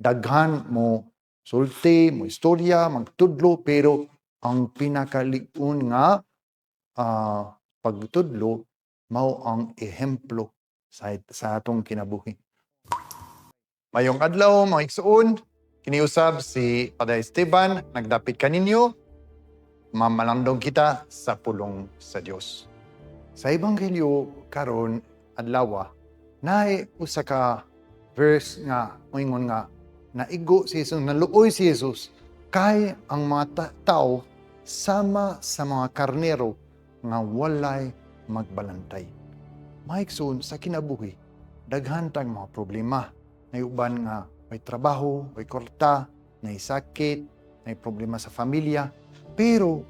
daghan mo sulti, mo istorya, magtudlo, pero ang pinakaliun nga pagtudlo mao ang ehemplo sa atong kinabuhi. Mayong adlaw, mga igsoon, kiniusab si Padre Esteban, nagdapit kaninyo, mamalandong kita sa pulong sa Dios. Sa Ebanghelyo karon adlaw, naay usa ka verse nga moingon nga naigo si Jesus, naluoy si Jesus kay ang mga tao sama sa mga karnero nga walay magbalantay. Maigsoon sa kinabuhi, daghan tayong mga problema. May uban nga may trabaho, may kwarta, may sakit, may problema sa pamilya. Pero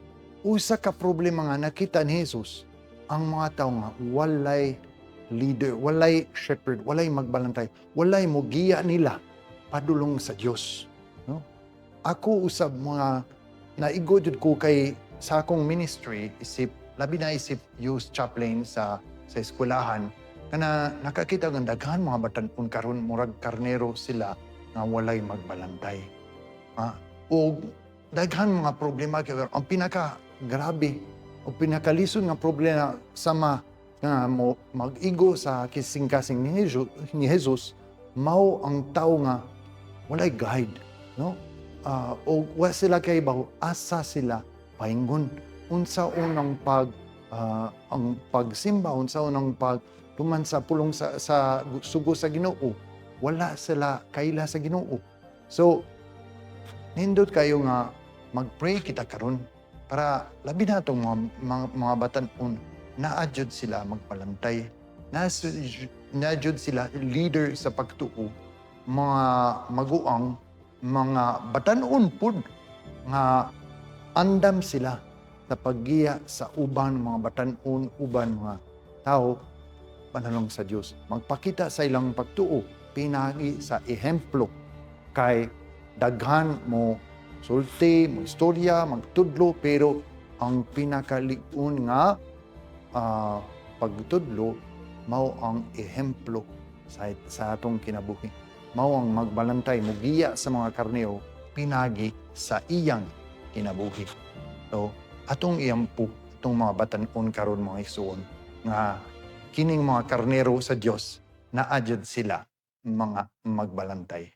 usa ka problema nga nakita ni Jesus, ang mga tao nga walay leader, walay shepherd, walay magbalantay, walay mogiya nila padulong sa Dios. No? Ako usab mga naigo jud ko kay sa akong ministry, labi na isip youth chaplain sa eskwelahan, kana nakakita ng daghan mga batan-on karon murag karnero sila nga walay magbalantay. O daghan mga problema kay ang pinaka grabe o pinakalisod nga problema sama nga mo mag-igo sa kising-kasing ni Jesus mao ang tao nga walay guide, no? O wa sila kay baho asa sila paingon unsa unang ang pagsimba, unsa unang tuman sa pulong sa sugo sa Ginoo, wala sila kaila sa Ginoo. So nindot kayo nga mag-pray kita karon para labi na itong mga batan-on na-adjud sila magpalantay, na-adjud sila leader sa pagtuo, mga maguang, mga batan-on pud nga andam sila sa paggiya sa uban mga batan-on, uban mga tao panalong sa Dios. Magpakita sa ilang pagtuo pinagi sa ehemplo kay daghan mo sulti, mo istorya, magtudlo, pero ang pinakaliun nga pagtudlo mao ang ehemplo sa atong kinabuhi. Mao ang magbalantay, mugiya sa mga karneo pinagi sa iyang kinabuhi. So, atong iyampo, itong mga batan-on karon mga igsoon, nga kining mga karnero sa Dios, na-adjud sila mga magbalantay.